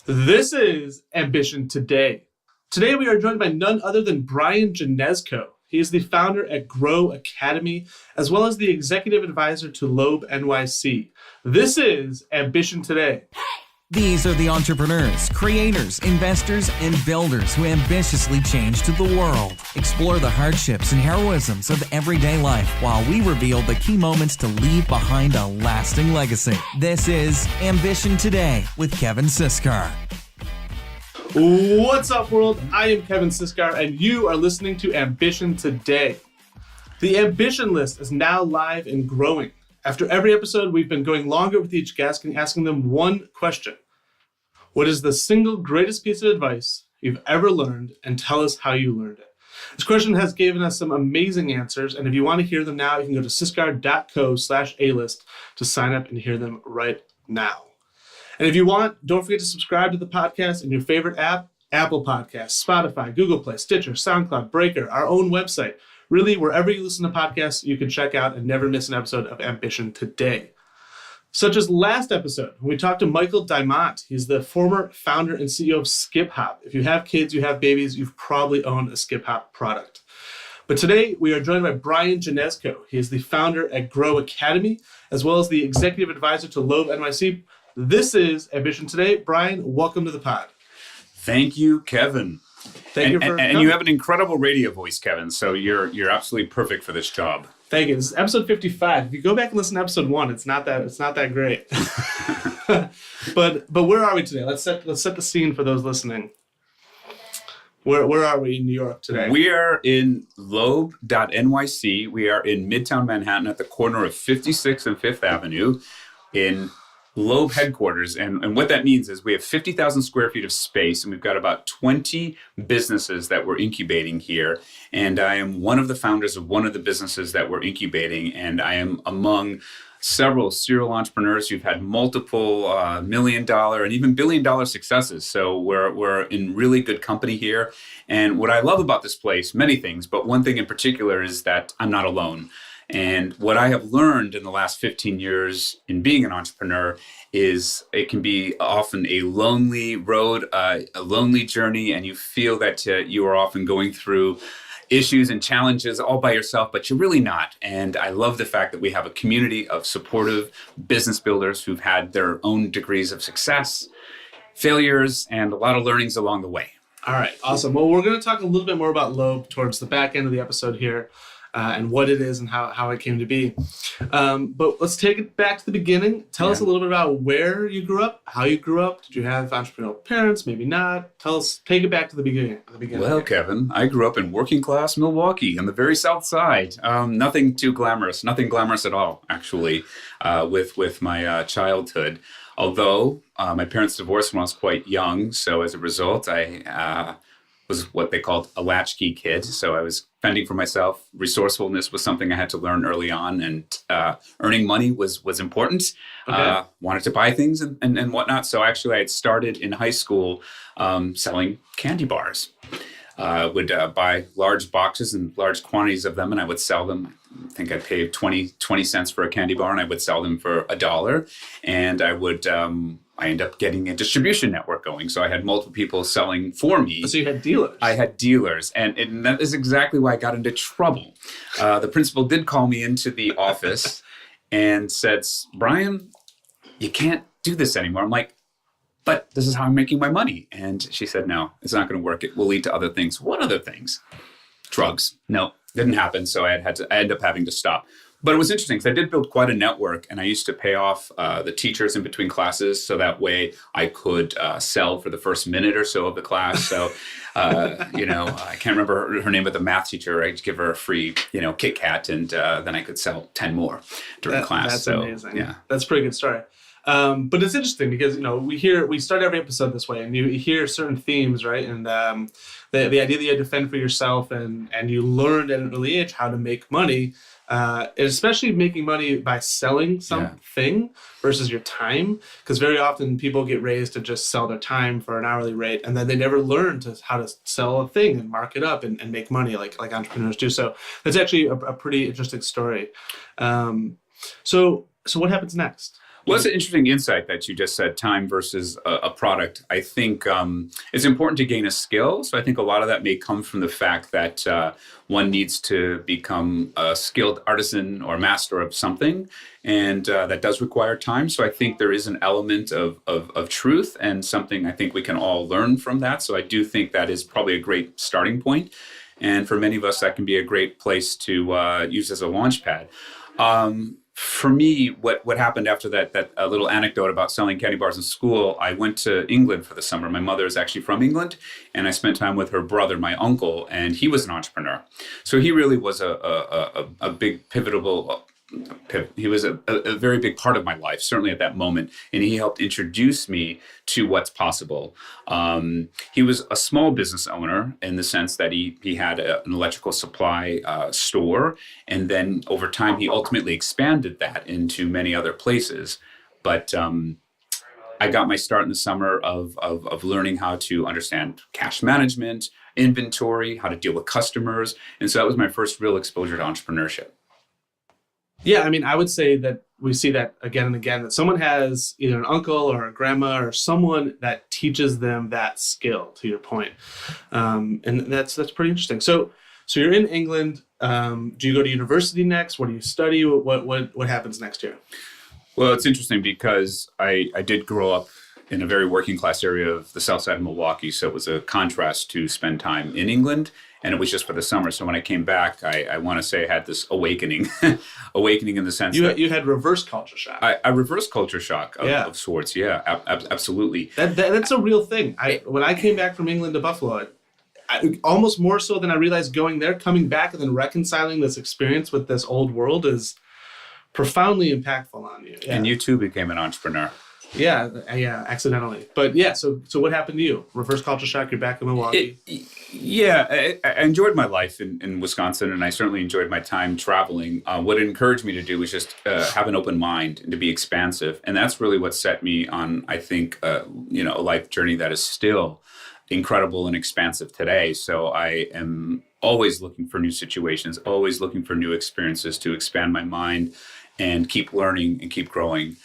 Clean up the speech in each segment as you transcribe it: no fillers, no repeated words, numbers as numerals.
This is Ambition Today. Today we are joined by none other than Bryan Janeczko. He is the founder at Gro Academy, as well as the executive advisor to Loeb NYC. This is Ambition Today. These are the entrepreneurs, creators, investors, and builders who ambitiously change to the world. Explore the hardships and heroisms of everyday life while we reveal the key moments to leave behind a lasting legacy. This is Ambition Today with Kevin Siskar. What's up, world? I am Kevin Siskar, and you are listening to Ambition Today. The Ambition list is now live and growing. After every episode, we've been going longer with each guest and asking them one question. What is the single greatest piece of advice you've ever learned, and tell us how you learned it? This question has given us some amazing answers, and if you want to hear them now, you can go to siskar.co/A-list to sign up and hear them right now. And if you want, don't forget to subscribe to the podcast in your favorite app, Apple Podcasts, Spotify, Google Play, Stitcher, SoundCloud, Breaker, our own website. Really, wherever you listen to podcasts, you can check out and never miss an episode of Ambition Today. Such as last episode, when we talked to Michael Diamant. He's the former founder and CEO of Skip Hop. If you have kids, you have babies, you've probably owned a Skip Hop product. But today, we are joined by Bryan Janeczko. He is the founder at Gro Academy, as well as the executive advisor to Loeb NYC. This is Ambition Today. Bryan, welcome to the pod. Thank you, Kevin. Thank you for and you have an incredible radio voice, Kevin, so you're absolutely perfect for this job. Thank you. This is episode 55. If you go back and listen to episode 1, it's not that great. But where are we today? Let's set the scene for those listening. Where are we in New York today? We are in Loeb.NYC. We are in Midtown Manhattan at the corner of 56th and 5th Avenue in Loeb headquarters. And what that means is we have 50,000 square feet of space, and we've got about 20 businesses that we're incubating here. And I am one of the founders of one of the businesses that we're incubating. And I am among several serial entrepreneurs who've had multiple $1 million and even $1 billion successes. So we're in really good company here. And what I love about this place, many things, but one thing in particular is that I'm not alone. And what I have learned in the last 15 years in being an entrepreneur is it can be often a lonely road, a lonely journey, and you feel that you are often going through issues and challenges all by yourself, but you're really not. And I love the fact that we have a community of supportive business builders who've had their own degrees of success, failures, and a lot of learnings along the way. All right, awesome. Well, we're going to talk a little bit more about Loeb towards the back end of the episode here. And what it is and how it came to be. But let's take it back to the beginning. Tell us a little bit about where you grew up, how you grew up. Did you have entrepreneurial parents? Maybe not. Take it back to the beginning. Well, Kevin, I grew up in working class Milwaukee on the very south side. Nothing too glamorous, nothing glamorous at all, actually, with my childhood. Although my parents divorced when I was quite young. So as a result, I was what they called a latchkey kid. So I was fending for myself. Resourcefulness was something I had to learn early on, and earning money was important. Okay. Wanted to buy things and whatnot. So actually I had started in high school selling candy bars. I would buy large boxes and large quantities of them, and I would sell them. I think I paid 20 cents for a candy bar, and I would sell them for $1. And I would I ended up getting a distribution network going. So I had multiple people selling for me. So you had dealers? I had dealers. And that is exactly why I got into trouble. The principal did call me into the office and said, Bryan, you can't do this anymore. I'm like, but this is how I'm making my money. And she said, no, it's not going to work. It will lead to other things. What other things? Drugs. No, didn't happen. So I ended up having to stop. But it was interesting because I did build quite a network, and I used to pay off the teachers in between classes so that way I could sell for the first minute or so of the class. So, I can't remember her name, but the math teacher, I'd give her a free, Kit Kat, and then I could sell 10 more during class. That's so, amazing. Yeah. That's a pretty good story. But it's interesting because, we start every episode this way, and you hear certain themes, right? And the idea that you had to fend for yourself and you learned at an early age how to make money. And especially making money by selling something versus your time, because very often people get raised to just sell their time for an hourly rate, and then they never learn how to sell a thing and mark it up and make money like entrepreneurs do. So that's actually a pretty interesting story. So what happens next? Well, it's an interesting insight that you just said, time versus a product. I think it's important to gain a skill. So I think a lot of that may come from the fact that one needs to become a skilled artisan or master of something. And that does require time. So I think there is an element of truth and something I think we can all learn from that. So I do think that is probably a great starting point. And for many of us, that can be a great place to use as a launch pad. For me, what happened after that little anecdote about selling candy bars in school, I went to England for the summer. My mother is actually from England, and I spent time with her brother, my uncle, and he was an entrepreneur. So he really was a big pivotal. He was a very big part of my life, certainly at that moment, and he helped introduce me to what's possible. He was a small business owner in the sense that he had an electrical supply store, and then over time he ultimately expanded that into many other places. But I got my start in the summer of learning how to understand cash management, inventory, how to deal with customers, and so that was my first real exposure to entrepreneurship. Yeah, I mean, I would say that we see that again and again, that someone has either an uncle or a grandma or someone that teaches them that skill, to your point. And that's pretty interesting. So you're in England. Do you go to university next? What do you study? What happens next year? Well, it's interesting because I did grow up in a very working class area of the south side of Milwaukee. So it was a contrast to spend time in England. And it was just for the summer. So when I came back, I want to say I had this awakening, awakening in the sense that you had reverse culture shock. I reverse culture shock of sorts. Yeah, absolutely. That's a real thing. When I came back from England to Buffalo, almost more so than I realized going there, coming back and then reconciling this experience with this old world is profoundly impactful on you. Yeah. And you too became an entrepreneur. Yeah, accidentally. But yeah, so what happened to you? Reverse culture shock, you're back in Milwaukee. I enjoyed my life in Wisconsin, and I certainly enjoyed my time traveling. What it encouraged me to do was just have an open mind and to be expansive. And that's really what set me on, I think, a life journey that is still incredible and expansive today. So I am always looking for new situations, always looking for new experiences to expand my mind and keep learning and keep growing.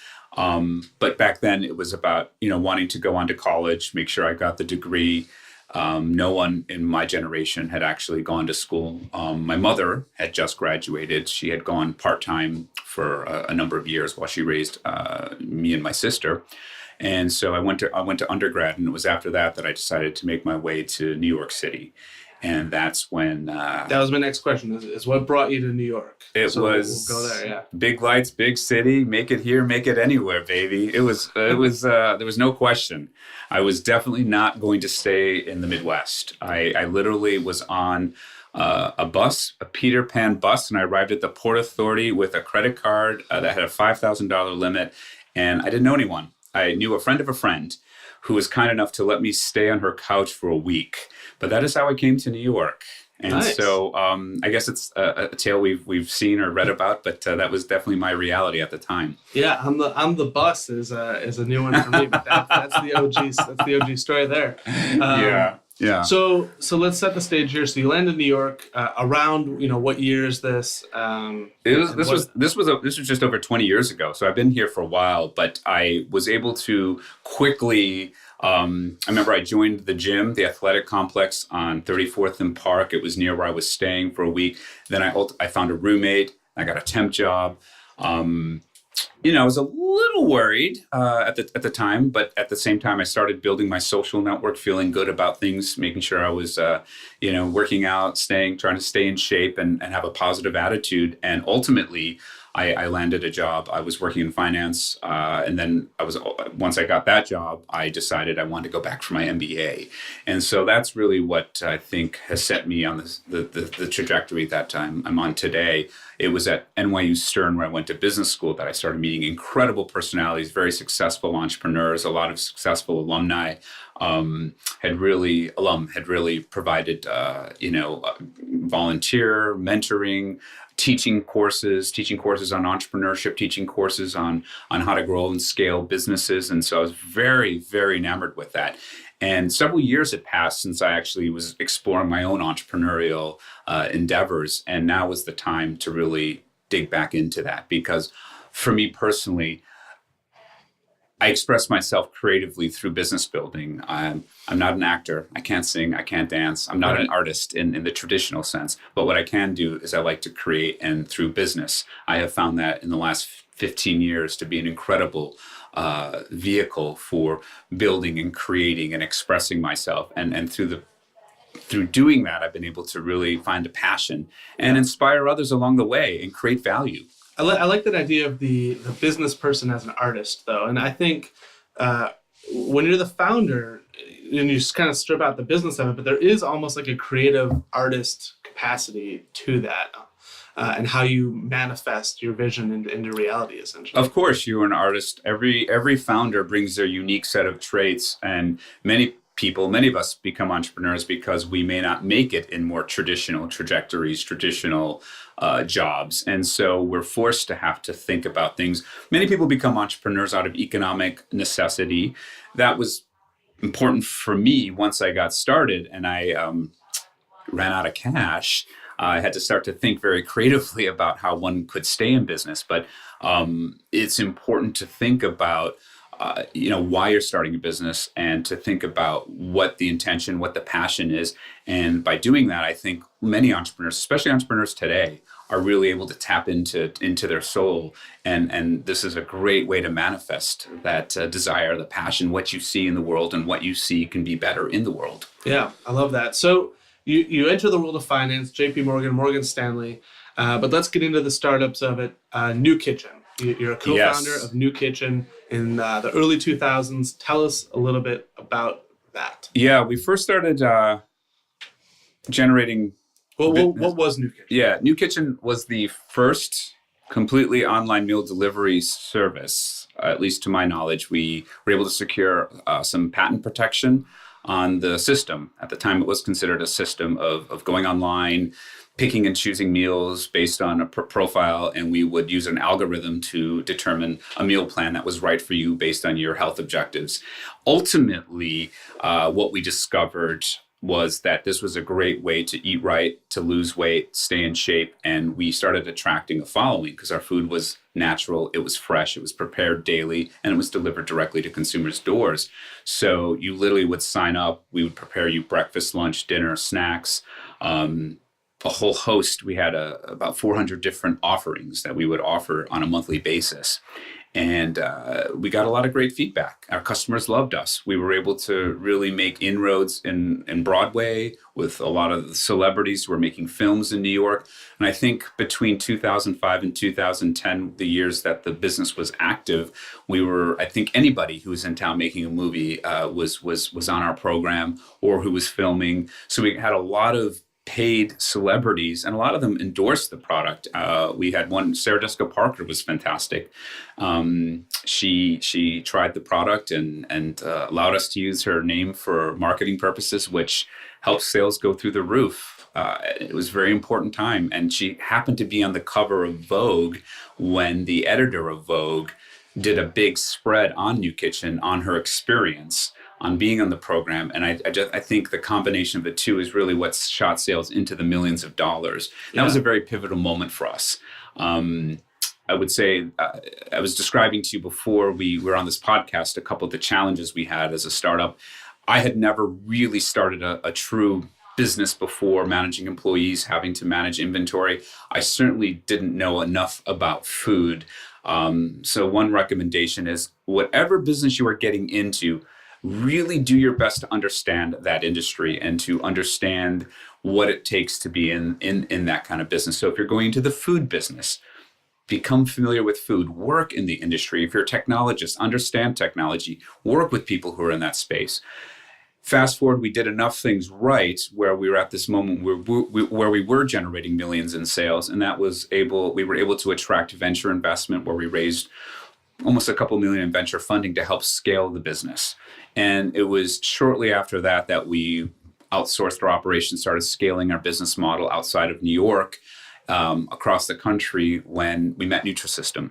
But back then it was about, wanting to go on to college, make sure I got the degree. No one in my generation had actually gone to school. My mother had just graduated. She had gone part-time for a number of years while she raised me and my sister. And so I went to undergrad, and it was after that I decided to make my way to New York City. And that's when... that was my next question, is what brought you to New York? We'll go there, yeah. Big lights, big city, make it here, make it anywhere, baby. There was no question. I was definitely not going to stay in the Midwest. I literally was on a bus, a Peter Pan bus, and I arrived at the Port Authority with a credit card that had a $5,000 limit, and I didn't know anyone. I knew a friend of a friend who was kind enough to let me stay on her couch for a week. But that is how I came to New York. And nice. So I guess it's a tale we've seen or read about, but that was definitely my reality at the time. Yeah, on the bus is a new one for me, but that's the OG story there. Yeah. So let's set the stage here. So you land in New York. Around what year is this? This was just over 20 years ago. So I've been here for a while, but I was able to quickly. I remember I joined the gym, the athletic complex on 34th and Park. It was near where I was staying for a week. Then I found a roommate. I got a temp job. I was a little worried at the time, but at the same time, I started building my social network, feeling good about things, making sure I was, working out, trying to stay in shape and have a positive attitude. And ultimately, I landed a job. I was working in finance, and then once I got that job, I decided I wanted to go back for my MBA, and so that's really what I think has set me on the trajectory that I'm on today. It was at NYU Stern, where I went to business school, that I started meeting incredible personalities, very successful entrepreneurs, a lot of successful alumni. Had really provided volunteer mentoring, teaching courses on entrepreneurship, teaching courses on how to grow and scale businesses. And so I was very, very enamored with that. And several years had passed since I actually was exploring my own entrepreneurial endeavors. And now was the time to really dig back into that, because for me personally, I express myself creatively through business building. I'm not an actor. I can't sing. I can't dance. I'm not an artist in the traditional sense. But what I can do is I like to create, and through business, I have found that in the last 15 years to be an incredible vehicle for building and creating and expressing myself. And through doing that, I've been able to really find a passion and inspire others along the way and create value. I like that idea of the business person as an artist, though. And I think when you're the founder, and you just kind of strip out the business of it, but there is almost like a creative artist capacity to that, and how you manifest your vision into reality, essentially. Of course, you're an artist. Every founder brings their unique set of traits, and many of us become entrepreneurs because we may not make it in more traditional trajectories, traditional jobs. And so we're forced to have to think about things. Many people become entrepreneurs out of economic necessity. That was important for me once I got started and I ran out of cash. I had to start to think very creatively about how one could stay in business. But it's important to think about why you're starting a business and to think about what the intention, what the passion is. And by doing that, I think many entrepreneurs, especially entrepreneurs today, are really able to tap into their soul. And this is a great way to manifest that desire, the passion, what you see in the world and what you see can be better in the world. Yeah, I love that. So you enter the world of finance, JP Morgan, Morgan Stanley, but let's get into the startups of it. NuKitchen. You're a co-founder of NuKitchen in the early 2000s. Tell us a little bit about that. Yeah, we first started generating... What was NuKitchen? Yeah, NuKitchen was the first completely online meal delivery service. At least to my knowledge, we were able to secure some patent protection on the system. At the time, it was considered a system of going online, picking and choosing meals based on a profile, and we would use an algorithm to determine a meal plan that was right for you based on your health objectives. Ultimately, what we discovered was that this was a great way to eat right, to lose weight, stay in shape, and we started attracting a following because our food was natural, it was fresh, it was prepared daily, and it was delivered directly to consumers' doors. So you literally would sign up, we would prepare you breakfast, lunch, dinner, snacks, a whole host. We had about 400 different offerings that we would offer on a monthly basis. And we got a lot of great feedback. Our customers loved us. We were able to really make inroads in Broadway with a lot of the celebrities who were making films in New York. And I think between 2005 and 2010, the years that the business was active, I think anybody who was in town making a movie was on our program or who was filming. So we had a lot of paid celebrities, and a lot of them endorsed the product. We had one, Sarah Jessica Parker was fantastic. She tried the product and allowed us to use her name for marketing purposes, which helped sales go through the roof. It was a very important time. And she happened to be on the cover of Vogue when the editor of Vogue did a big spread on NuKitchen, on her experience, on being on the program. And I think the combination of the two is really what shot sales into the millions of dollars. That was a very pivotal moment for us. I would say, I was describing to you before we were on this podcast, a couple of the challenges we had as a startup. I had never really started a true business before, managing employees, having to manage inventory. I certainly didn't know enough about food. So one recommendation is whatever business you are getting into, really do your best to understand that industry and to understand what it takes to be in that kind of business. So if you're going into the food business, become familiar with food, work in the industry. If you're a technologist, understand technology, work with people who are in that space. Fast forward, we did enough things right where we were at this moment where we were generating millions in sales, and we were able to attract venture investment where we raised almost a couple million in venture funding to help scale the business. And it was shortly after that we outsourced our operations, started scaling our business model outside of New York, across the country, when we met Nutrisystem.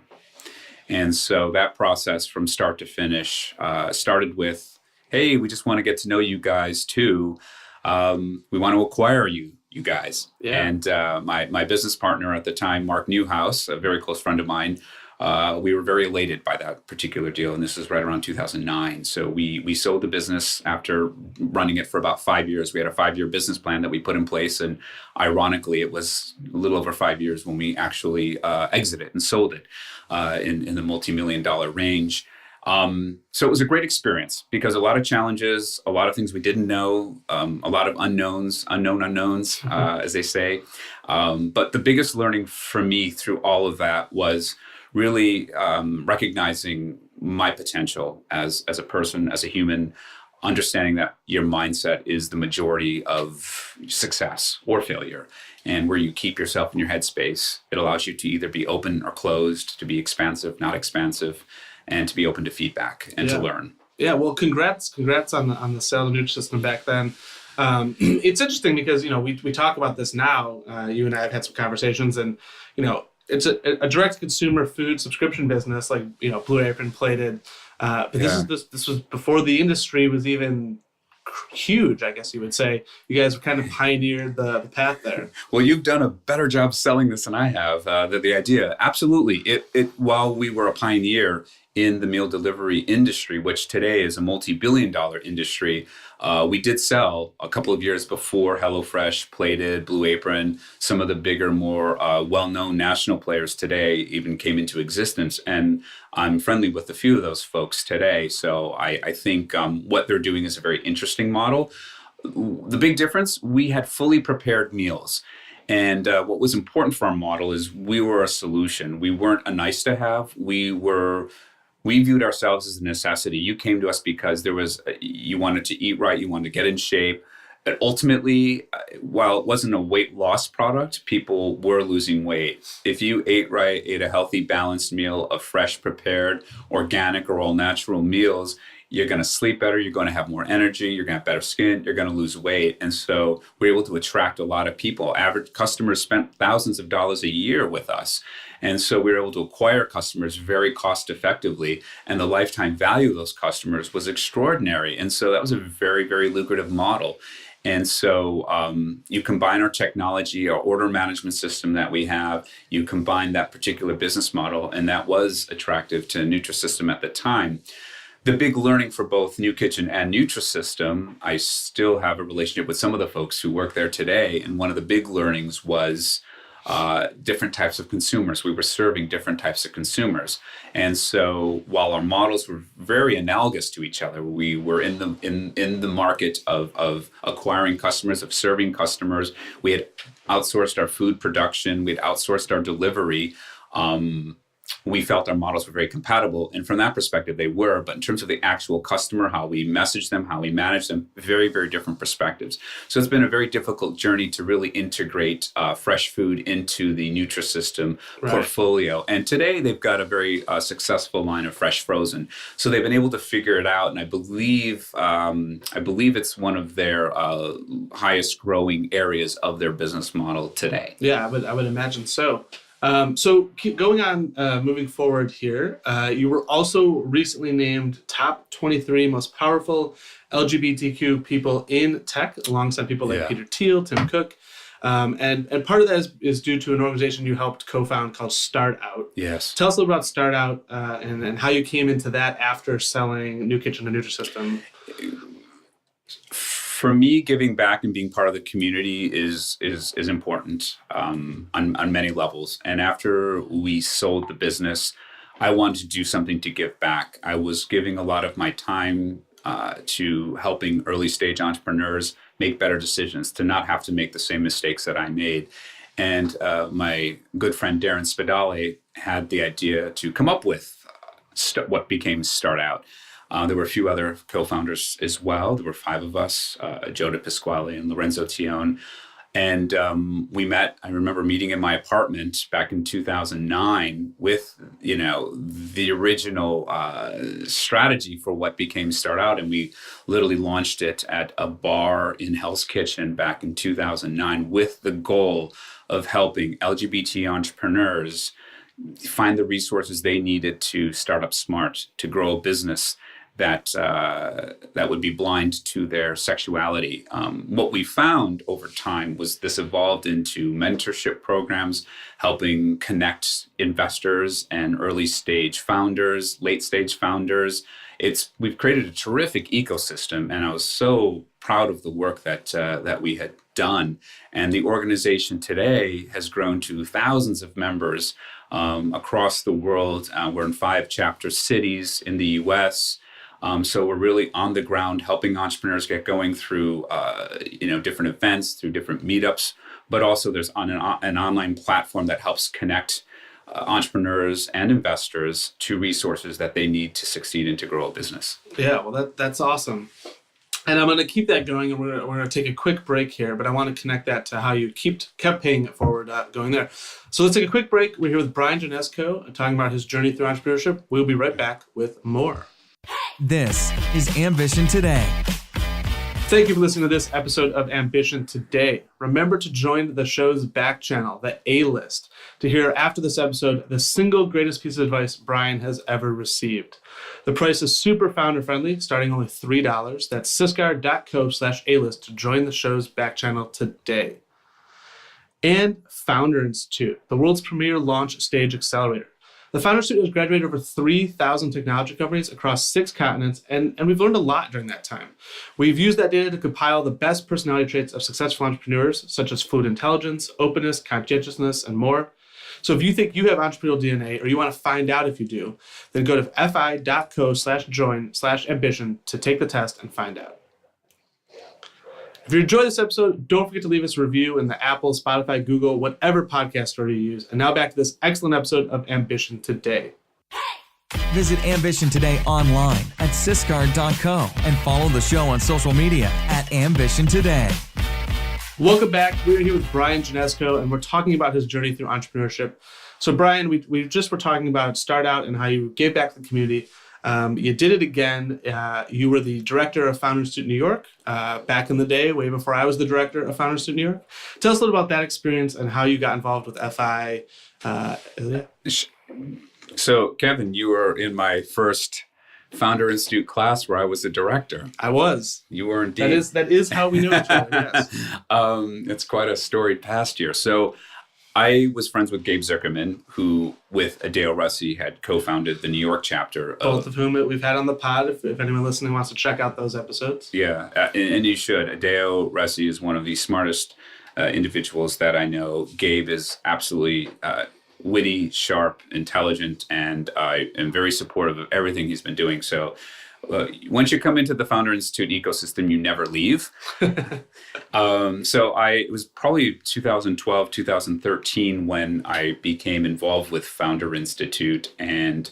And so that process from start to finish started with, hey, we just want to get to know you guys too. We want to acquire you guys. Yeah. And my business partner at the time, Mark Newhouse, a very close friend of mine, We were very elated by that particular deal, and this was right around 2009. So we sold the business after running it for about 5 years. We had a 5-year business plan that we put in place, and ironically, it was a little over 5 years when we actually exited and sold it in the multi-million-dollar range. So it was a great experience because a lot of challenges, a lot of things we didn't know, a lot of unknown unknowns, as they say. But the biggest learning for me through all of that was really recognizing my potential as a person, as a human, understanding that your mindset is the majority of success or failure. And where you keep yourself in your headspace, it allows you to either be open or closed, to be expansive, not expansive, and to be open to feedback and to learn. Yeah, well, congrats on the sale of the Nutrisystem back then. It's interesting because, we talk about this now. You and I have had some conversations, and, it's a direct consumer food subscription business, like, Blue Apron, Plated. But this was before the industry was even huge, I guess you would say. You guys kind of pioneered the path there. Well, you've done a better job selling this than I have. The idea, absolutely. While we were a pioneer in the meal delivery industry, which today is a multi-billion-dollar industry, we did sell a couple of years before HelloFresh, Plated, Blue Apron. Some of the bigger, more well-known national players today even came into existence. And I'm friendly with a few of those folks today. So I think what they're doing is a very interesting model. The big difference, we had fully prepared meals. And what was important for our model is we were a solution. We weren't a nice to have. We viewed ourselves as a necessity. You came to us because you wanted to eat right, you wanted to get in shape. But ultimately, while it wasn't a weight loss product, people were losing weight. If you ate right, ate a healthy, balanced meal of fresh, prepared, organic, or all natural meals, you're going to sleep better, you're going to have more energy, you're going to have better skin, you're going to lose weight. And so we're able to attract a lot of people. Average customers spent thousands of dollars a year with us. And so we were able to acquire customers very cost effectively. And the lifetime value of those customers was extraordinary. And so that was a very, very lucrative model. And so you combine our technology, our order management system that we have, you combine that particular business model, and that was attractive to Nutrisystem at the time. The big learning for both NuKitchen and Nutrisystem, I still have a relationship with some of the folks who work there today. And one of the big learnings was different types of consumers. We were serving different types of consumers. And so while our models were very analogous to each other, we were in the market of acquiring customers, of serving customers. We had outsourced our food production. We had outsourced our delivery. We felt our models were very compatible. And from that perspective, they were. But in terms of the actual customer, how we message them, how we manage them, very, very different perspectives. So it's been a very difficult journey to really integrate fresh food into the Nutrisystem portfolio. And today they've got a very successful line of fresh frozen. So they've been able to figure it out. And I believe it's one of their highest growing areas of their business model today. Yeah, I would imagine so. So going on, moving forward here, you were also recently named top 23 most powerful LGBTQ people in tech, alongside people like Peter Thiel, Tim Cook. And part of that is due to an organization you helped co-found called Start Out. Yes. Tell us a little about Start Out and how you came into that after selling NuKitchen and Nutrisystem. For me, giving back and being part of the community is important on many levels. And after we sold the business, I wanted to do something to give back. I was giving a lot of my time to helping early stage entrepreneurs make better decisions, to not have to make the same mistakes that I made. And my good friend Darren Spadale had the idea to come up with what became Start Out. There were a few other co-founders as well. There were 5 of us, Joe DePasquale and Lorenzo Tione. And we met, I remember meeting in my apartment back in 2009 with, the original strategy for what became Start Out. And we literally launched it at a bar in Hell's Kitchen back in 2009 with the goal of helping LGBT entrepreneurs find the resources they needed to start up smart, to grow a business that that would be blind to their sexuality. What we found over time was this evolved into mentorship programs, helping connect investors and early stage founders, late stage founders. We've created a terrific ecosystem, and I was so proud of the work that we had done. And the organization today has grown to thousands of members across the world. We're in 5 chapter cities in the U.S. So we're really on the ground helping entrepreneurs get going through different events, through different meetups, but also there's an online platform that helps connect entrepreneurs and investors to resources that they need to succeed and to grow a business. Yeah, well, that's awesome. And I'm going to keep that going, and we're going to take a quick break here, but I want to connect that to how you kept paying it forward going there. So let's take a quick break. We're here with Bryan Janeczko talking about his journey through entrepreneurship. We'll be right back with more. This is Ambition Today. Thank you for listening to this episode of Ambition Today. Remember to join the show's back channel, the A-List, to hear after this episode the single greatest piece of advice Bryan has ever received. The price is super founder friendly, starting only $3. That's syscar.co/A-List to join the show's back channel today. And Founder Institute, the world's premier launch stage accelerator. The Founder Institute has graduated over 3,000 technology companies across 6 continents, and we've learned a lot during that time. We've used that data to compile the best personality traits of successful entrepreneurs, such as fluid intelligence, openness, conscientiousness, and more. So if you think you have entrepreneurial DNA, or you want to find out if you do, then go to fi.co/join/ambition to take the test and find out. If you enjoyed this episode, don't forget to leave us a review in the Apple, Spotify, Google, whatever podcast store you use. And now back to this excellent episode of Ambition Today. Visit Ambition Today online at syscar.co and follow the show on social media at Ambition Today. Welcome back. We're here with Bryan Janeczko, and we're talking about his journey through entrepreneurship. So Bryan, we just were talking about start out and how you gave back to the community. You did it again. You were the director of Founder Institute New York back in the day, way before I was the director of Founder Institute New York. Tell us a little about that experience and how you got involved with FI. So, Kevin, you were in my first Founder Institute class where I was the director. I was. You were indeed. That is how we know each other, yes. It's quite a storied past year. So I was friends with Gabe Zuckerman, who, with Adeo Russi, had co-founded the New York chapter. Both of whom we've had on the pod, if anyone listening wants to check out those episodes. Yeah, and you should. Adeo Russi is one of the smartest individuals that I know. Gabe is absolutely witty, sharp, intelligent, and I am very supportive of everything he's been doing. So once you come into the Founder Institute ecosystem, you never leave. So it was probably 2012, 2013 when I became involved with Founder Institute and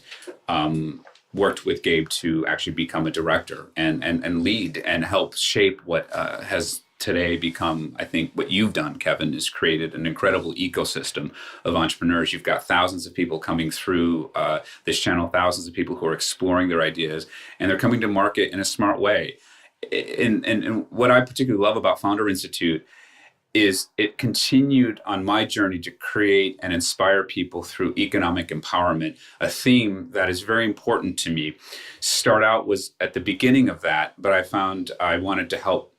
worked with Gabe to actually become a director and lead and help shape what has today become, I think, what you've done, Kevin, is created an incredible ecosystem of entrepreneurs. You've got thousands of people coming through this channel, thousands of people who are exploring their ideas, and they're coming to market in a smart way. And what I particularly love about Founder Institute is it continued on my journey to create and inspire people through economic empowerment, a theme that is very important to me. Start Out was at the beginning of that, but I found I wanted to help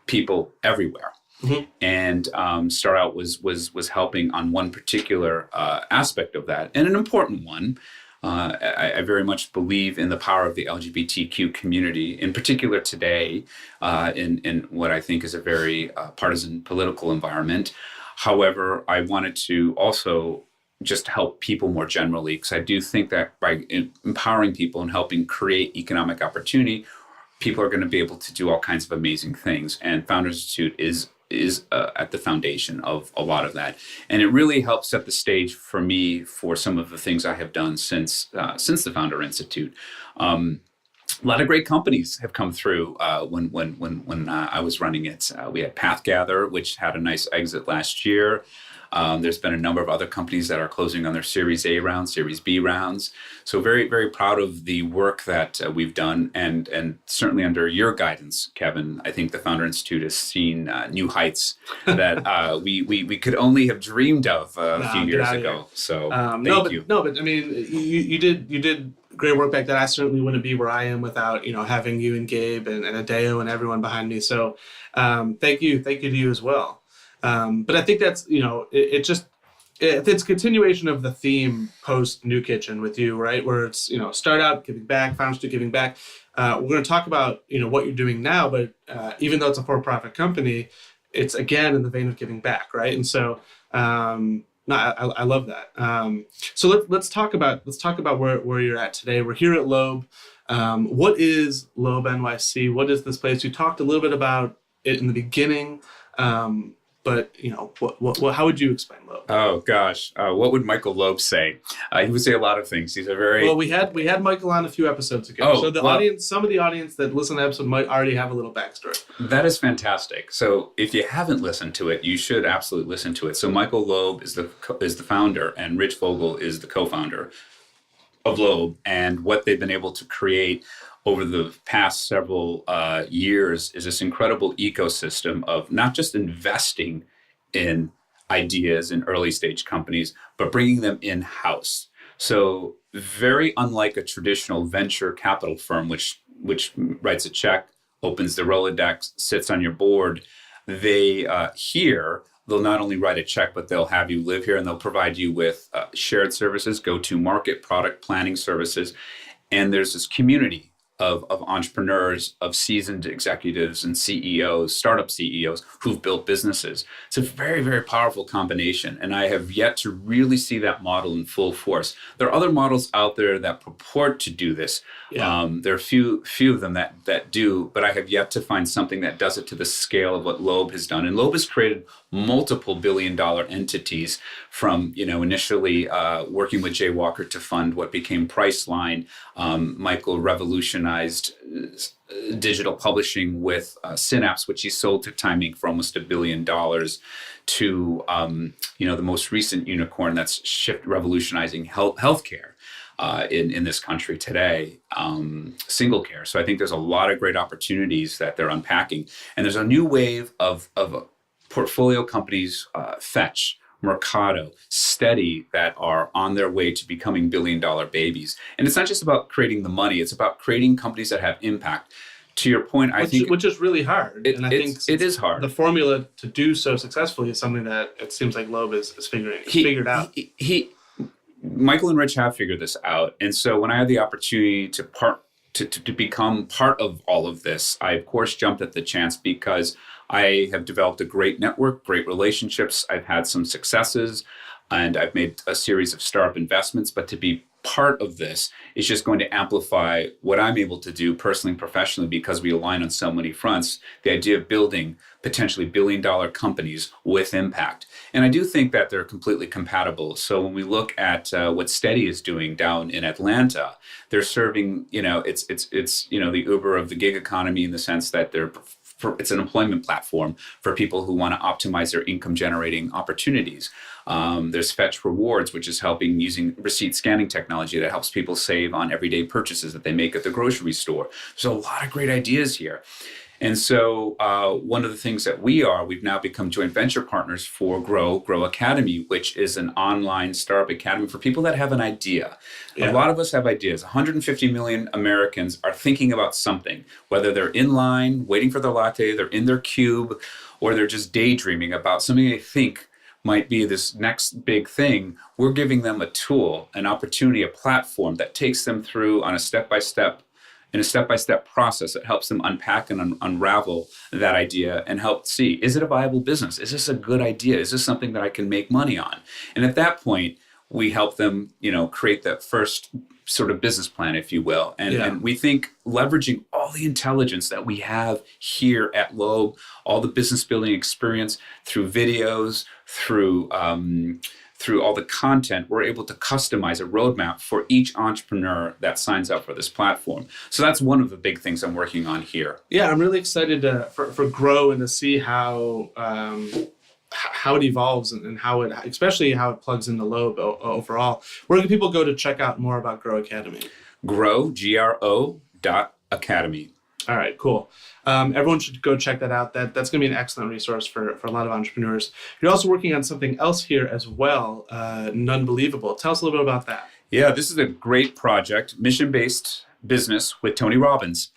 people everywhere. Mm-hmm. And Start Out was helping on one particular aspect of that, and an important one. I very much believe in the power of the LGBTQ community, in particular today, in what I think is a very partisan political environment. However, I wanted to also just help people more generally, because I do think that by empowering people and helping create economic opportunity, people are going to be able to do all kinds of amazing things. And Founders Institute is at the foundation of a lot of that. And it really helps set the stage for me for some of the things I have done since the Founder Institute. A lot of great companies have come through when I was running it. We had Pathgather, which had a nice exit last year. There's been a number of other companies that are closing on their Series A rounds, Series B rounds. So very, very proud of the work that we've done. And certainly under your guidance, Kevin, I think the Founder Institute has seen new heights that we could only have dreamed of a few years ago. So thank you. No, but I mean, you did great work back then. I certainly wouldn't be where I am without, having you and Gabe and Adeo and everyone behind me. So thank you to you as well. But I think that's, it's continuation of the theme post NuKitchen with you, right? Where it's, start out giving back, founders to giving back. We're going to talk about, what you're doing now, but even though it's a for-profit company, it's again in the vein of giving back, right? And so, I love that. So let's talk about where you're at today. We're here at Loeb. What is Loeb NYC? What is this place? You talked a little bit about it in the beginning, but how would you explain Loeb? Oh gosh, what would Michael Loeb say? He would say a lot of things. He's a very well. We had Michael on a few episodes ago, so some of the audience that listen to the episode might already have a little backstory. That is fantastic. So if you haven't listened to it, you should absolutely listen to it. So Michael Loeb is the founder, and Rich Vogel is the co-founder of Loeb, and what they've been able to create over the past several years is this incredible ecosystem of not just investing in ideas in early stage companies, but bringing them in-house. So very unlike a traditional venture capital firm, which writes a check, opens the Rolodex, sits on your board, they'll not only write a check, but they'll have you live here, and they'll provide you with shared services, go-to-market product planning services. And there's this community of entrepreneurs, of seasoned executives and CEOs, startup CEOs who've built businesses. It's a very, very powerful combination. And I have yet to really see that model in full force. There are other models out there that purport to do this. Yeah. There are few of them that do, but I have yet to find something that does it to the scale of what Loeb has done. And Loeb has created multiple billion-dollar entities, from initially working with Jay Walker to fund what became Priceline. Michael revolutionized digital publishing with Synapse, which he sold to Time Inc. for almost $1 billion, to the most recent unicorn that's revolutionizing healthcare in this country today, single care. So I think there's a lot of great opportunities that they're unpacking, and there's a new wave of portfolio companies, Fetch, Mercado, Steady, that are on their way to becoming billion-dollar babies. And it's not just about creating the money; it's about creating companies that have impact. To your point, which is really hard. And I think it is hard. The formula to do so successfully is something that it seems like Loeb is figured out. Michael and Rich have figured this out, and so when I had the opportunity to become part of all of this, I of course jumped at the chance because I have developed a great network, great relationships. I've had some successes, and I've made a series of startup investments. But to be part of this is just going to amplify what I'm able to do personally and professionally, because we align on so many fronts. The idea of building potentially billion-dollar companies with impact. And I do think that they're completely compatible. So when we look at what Steady is doing down in Atlanta, they're serving, it's the Uber of the gig economy, in the sense that it's an employment platform for people who want to optimize their income generating opportunities. There's Fetch Rewards, which is helping using receipt scanning technology that helps people save on everyday purchases that they make at the grocery store. There's a lot of great ideas here. And so one of the things that we've now become joint venture partners for Gro Academy, which is an online startup academy for people that have an idea. Yeah. A lot of us have ideas. 150 million Americans are thinking about something, whether they're in line, waiting for their latte, they're in their cube, or they're just daydreaming about something they think might be this next big thing. We're giving them a tool, an opportunity, a platform that takes them through in a step-by-step process that helps them unpack and unravel that idea and help see, is it a viable business? Is this a good idea? Is this something that I can make money on? And at that point, we help them, create that first sort of business plan, if you will. And we think leveraging all the intelligence that we have here at Loeb, all the business building experience through videos, through all the content, we're able to customize a roadmap for each entrepreneur that signs up for this platform. So that's one of the big things I'm working on here. Yeah, I'm really excited for Gro and to see how it evolves and especially how it plugs into Loeb overall. Where can people go to check out more about Gro Academy? Gro.academy. All right, cool. Everyone should go check that out. That's going to be an excellent resource for a lot of entrepreneurs. You're also working on something else here as well, Nunbelievable. Tell us a little bit about that. Yeah, this is a great project, mission-based business with Tony Robbins.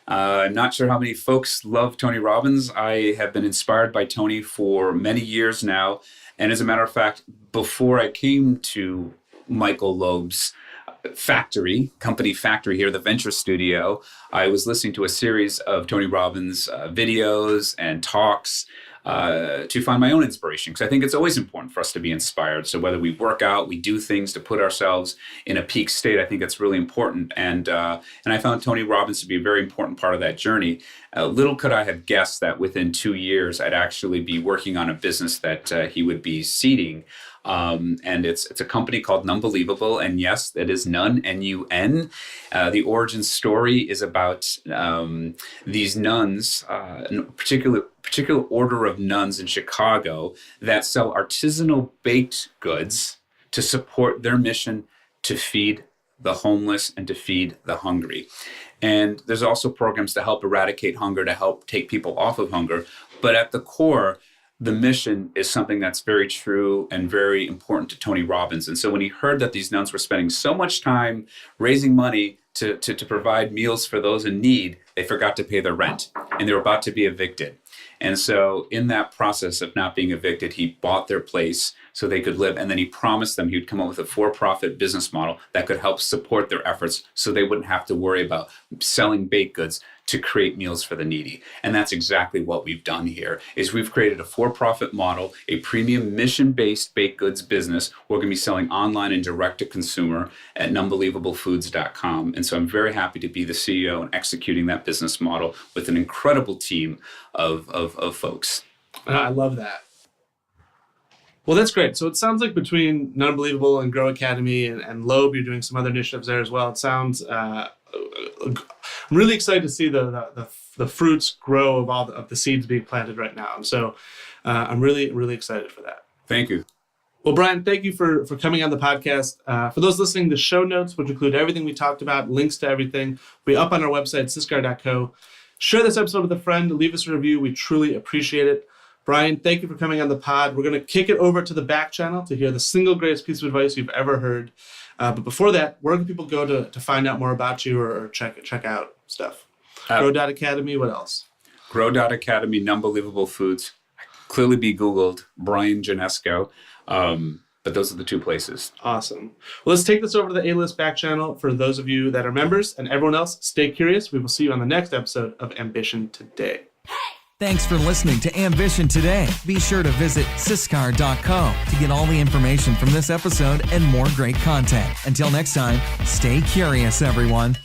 I'm not sure how many folks love Tony Robbins. I have been inspired by Tony for many years now. And as a matter of fact, before I came to Michael Loeb's company factory here, the Venture Studio, I was listening to a series of Tony Robbins videos and talks to find my own inspiration, because I think it's always important for us to be inspired. So whether we work out, we do things to put ourselves in a peak state, I think it's really important. And I found Tony Robbins to be a very important part of that journey. Little could I have guessed that within 2 years, I'd actually be working on a business that he would be seeding. And it's a company called Nunbelievable, and yes, that is Nun, N-U-N. The origin story is about these nuns, particular order of nuns in Chicago that sell artisanal baked goods to support their mission to feed the homeless and to feed the hungry. And there's also programs to help eradicate hunger, to help take people off of hunger. But at the core, the mission is something that's very true and very important to Tony Robbins. And so when he heard that these nuns were spending so much time raising money to provide meals for those in need, they forgot to pay their rent and they were about to be evicted. And so in that process of not being evicted, he bought their place so they could live. And then he promised them he would come up with a for-profit business model that could help support their efforts so they wouldn't have to worry about selling baked goods to create meals for the needy. And that's exactly what we've done here, is we've created a for-profit model, a premium mission-based baked goods business. We're going to be selling online and direct to consumer at nunbelievablefoods.com. And so I'm very happy to be the CEO and executing that business model with an incredible team of folks. I love that. Well, that's great. So it sounds like between Nunbelievable and Gro Academy and Loeb, you're doing some other initiatives there as well. It sounds, I'm really excited to see the fruits grow of all of the seeds being planted right now. And so I'm really, really excited for that. Thank you. Well, Bryan, thank you for coming on the podcast. For those listening, the show notes, which include everything we talked about, links to everything, will be up on our website, sisgar.co. Share this episode with a friend. Leave us a review. We truly appreciate it. Bryan, thank you for coming on the pod. We're going to kick it over to the back channel to hear the single greatest piece of advice you've ever heard. But before that, where can people go to find out more about you or check out stuff? Gro Academy, what else? Gro Academy, Nunbelievable Foods. Clearly be Googled, Bryan Janeczko. But those are the two places. Awesome. Well, let's take this over to the A-List back channel for those of you that are members, and everyone else, stay curious. We will see you on the next episode of Ambition Today. Thanks for listening to Ambition Today. Be sure to visit sisgar.co to get all the information from this episode and more great content. Until next time, stay curious, everyone.